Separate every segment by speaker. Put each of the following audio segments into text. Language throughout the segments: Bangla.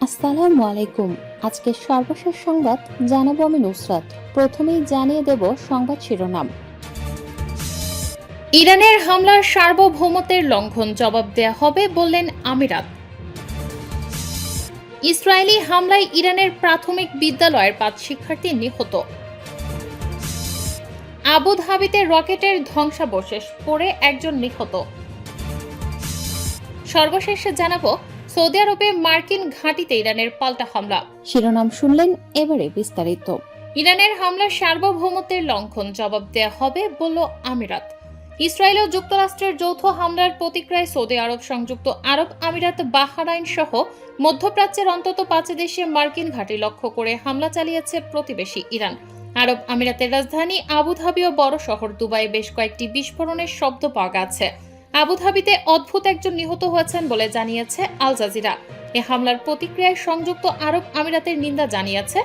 Speaker 1: আসসালামু আলাইকুম। আজকে সর্বশেষ সংবাদ জানাবো আমি নুসরাত। প্রথমেই জানিয়ে দেব সংবাদ শিরোনাম।
Speaker 2: ইরানের হামলার সার্বভৌমত্বের লঙ্ঘন, জবাব দেয়া হবে বললেন আমিরাত। ইসরায়েলি হামলায় ইরানের প্রাথমিক বিদ্যালয়ের 5 শিক্ষার্থী নিহত। আবুধাবিতে রকেটের ধ্বংসাবশেষ পড়ে একজন নিহত। সর্বশেষে জানাবো সৌদি আরবে মার্কিন ঘাঁটিতে ইরানের পাল্টা হামলা।
Speaker 1: শিরোনাম শুনলেন, এবারে বিস্তারিত।
Speaker 2: ইরানের হামলার সার্বভৌমত্বের লঙ্ঘন, জবাব দেয়া হবে বলল আমিরাত। ইসরায়েল ও যুক্তরাষ্ট্রের যৌথ হামলার প্রতিক্রিয়ায় সৌদি আরব, সংযুক্ত আরব আমিরাত, বাহরাইন সহ মধ্যপ্রাচ্যের অন্তত 5 দেশে মার্কিন ঘাঁটি লক্ষ্য করে হামলা চালিয়েছে প্রতিবেশী ইরান। আরব আমিরাতের রাজধানী আবুধাবি ও বড় শহর দুবাই বেশ কয়েকটি বিস্ফোরণের শব্দ পাওয়া গেছে। আবুধাবিতে অদ্ভুত একজন নিহত হয়েছেন বলে জানিয়েছে আল জাজিরা। এ হামলার প্রতিক্রিয়ায় সংযুক্ত আরব আমিরাতের নিন্দা জানিয়েছে।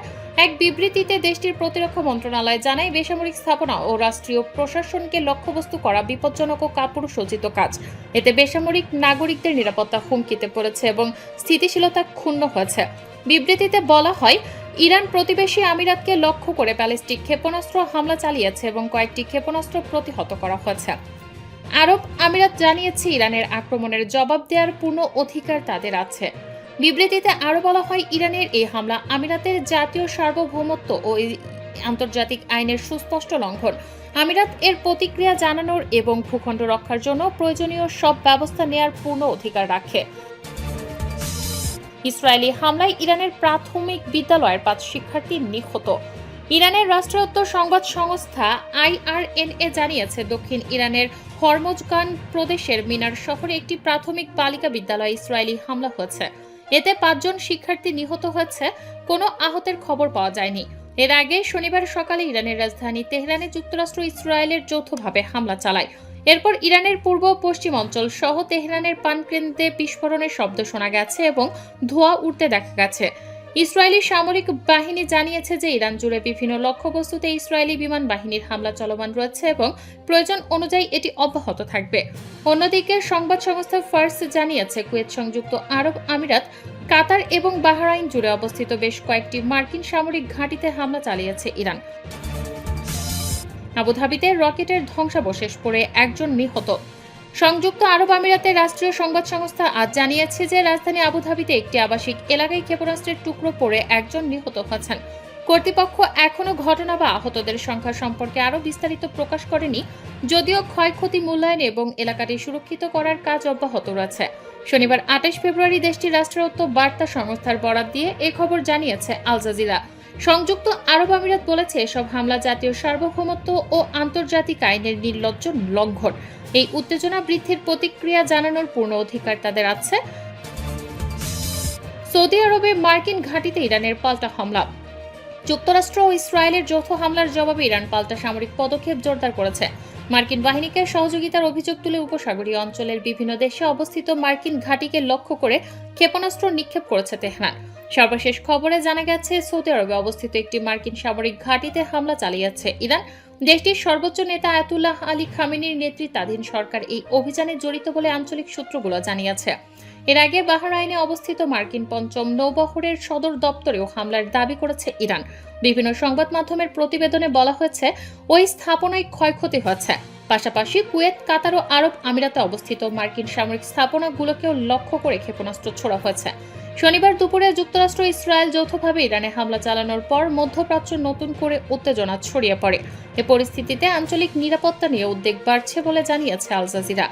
Speaker 2: এক বিবৃতিতে দেশটির প্রতিরক্ষা মন্ত্রণালয় জানায়, বেসামরিক স্থাপনা ও রাষ্ট্রীয় প্রশাসনকে লক্ষ্যবস্তু করা বিপজ্জনক ও কাপুরুষোচিত কাজ। এতে বেসামরিক নাগরিকদের নিরাপত্তা হুমকিতে পড়েছে এবং স্থিতিশীলতা ক্ষুণ্ণ হয়েছে। বিবৃতিতে বলা হয়, ইরান প্রতিবেশী আমিরাতকে লক্ষ্য করে ব্যালিস্টিক ক্ষেপণাস্ত্র হামলা চালিয়েছে এবং কয়েকটি ক্ষেপণাস্ত্র প্রতিহত করা হয়েছে। আরব আমিরাত জানিয়েছে, ইরানের আক্রমণের জবাব দেওয়ার পূর্ণ অধিকার তাদের আছে। বিবৃতিতে আরও বলা হয়, ইরানের এই হামলা আমিরাতের জাতীয় সার্বভৌমত্ব ও আন্তর্জাতিক আইনের সুস্পষ্ট লঙ্ঘন। আমিরাত এর প্রতিক্রিয়া জানানোর এবং ভূখণ্ড রক্ষার জন্য প্রয়োজনীয় সব ব্যবস্থা নেয়ার পূর্ণ অধিকার রাখে। ইসরায়েলি হামলায় ইরানের প্রাথমিক বিদ্যালয়ের 5 শিক্ষার্থী নিহত। ইরানের রাষ্ট্রায়ত্ত সংবাদ সংস্থা IRNA জানিয়েছে, দক্ষিণ ইরানের হরমোজগান প্রদেশের মিনার শহরে একটি প্রাথমিক বালিকা বিদ্যালয়ে ইসরায়েলি হামলা হয়েছে। এতে 5 জন শিক্ষার্থী নিহত হয়েছে। কোনো আহতের খবর পাওয়া যায়নি। এর আগে শনিবার সকালে ইরানের রাজধানী তেহরানে যুক্তরাষ্ট্র ইসরায়েলের যৌথভাবে হামলা চালায়। এরপর ইরানের পূর্ব পশ্চিম অঞ্চল সহ তেহরানের পানকেন্দ্রে বিস্ফোরণের শব্দ শোনা গেছে এবং ধোঁয়া উঠতে দেখা গেছে। ইসরায়েলি সামরিক বাহিনী জানিয়েছে যে ইরান জুড়ে বিভিন্ন লক্ষ্যবস্তুতে ইসরায়েলি বিমান বাহিনীর হামলা চলমান রয়েছে এবং প্রয়োজন অনুযায়ী এটি অব্যাহত থাকবে। অন্যদিকে সংবাদ সংস্থা ফার্স জানিয়েছে, কুয়েত, সংযুক্ত আরব আমিরাত, কাতার এবং বাহরাইন জুড়ে অবস্থিত বেশ কয়েকটি মার্কিন সামরিক ঘাঁটিতে হামলা চালিয়েছে ইরান। আবুধাবিতে রকেটের ধ্বংসাবশেষ পড়ে একজন নিহত। সংযুক্ত আরব আমিরাতের রাষ্ট্রীয় সংবাদ সংস্থা আজ জানিয়েছে যে রাজধানী আবুধাবিতে একটি আবাসিক এলাকায় ক্ষেপণাস্ত্রের টুকরো পড়ে একজন নিহত হয়েছেন। কর্তৃপক্ষ এখনও ঘটনা বা আহতদের সংখ্যা সম্পর্কে আরও বিস্তারিত প্রকাশ করেনি, যদিও ক্ষয়ক্ষতি মূল্যায়ন এবং এলাকাটি সুরক্ষিত করার কাজ অব্যাহত রয়েছে। শনিবার 28 ফেব্রুয়ারি দেশটির রাষ্ট্রায়ত্ত বার্তা সংস্থার বরাত দিয়ে এ খবর জানিয়েছে আল জাজিরা। সংযুক্ত আরব আমিরাত বলেছে, এসব হামলা জাতীয় সার্বভৌমত্ব ও আন্তর্জাতিক আইনের নির্লজ্জ লঙ্ঘন। এই উত্তেজনা বৃদ্ধির প্রতিক্রিয়া জানানোর পূর্ণ অধিকার তাদের আছে। সৌদি আরবে মার্কিন ঘাঁটিতে ইরানের পাল্টা হামলা। যুক্তরাষ্ট্র ও ইসরায়েলের যৌথ হামলার জবাবে ইরান পাল্টা সামরিক পদক্ষেপ জোরদার করেছে। মার্কিন বাহিনীকে সহযোগিতার অভিযোগ তুলে উপসাগরীয় অঞ্চলের বিভিন্ন দেশে অবস্থিত মার্কিন ঘাঁটিকে লক্ষ্য করে ক্ষেপণাস্ত্র নিক্ষেপ করেছে তেহরান। সর্বশেষ খবরে জানা গেছে, সৌদি আরবে অবস্থিত একটি মার্কিন সামরিক ঘাঁটিতে হামলা চালিয়েছে ইরান। দেশটির সর্বোচ্চ নেতা আয়াতুল্লাহ আলী খামেনির নেতৃত্বাধীন সরকার এই অভিযানে জড়িত বলে আঞ্চলিক সূত্রগুলো জানিয়েছে। এর আগে বাহরাইনে অবস্থিত মার্কিন 5ম নৌবহরের সদর দপ্তরেও হামলার দাবি করেছে ইরান। বিভিন্ন সংবাদ মাধ্যমের প্রতিবেদনে বলা হয়েছে, ওই স্থাপনায় ক্ষয়ক্ষতি হয়েছে। পাশাপাশি কুয়েত, কাতার ও আরব আমিরাতে অবস্থিত মার্কিন সামরিক স্থাপনাগুলোকেও লক্ষ্য করে ক্ষেপণাস্ত্র ছোড়া হয়েছে। শনিবার দুপুরে যুক্তরাষ্ট্র ইসরায়েল যৌথভাবে ইরানে হামলা চালানোর পর মধ্যপ্রাচ্য নতুন করে উত্তেজনা ছড়িয়ে পড়ে। এ পরিস্থিতিতে আঞ্চলিক নিরাপত্তা নিয়ে উদ্বেগ বাড়ছে বলে জানিয়েছে আল জাজিরা।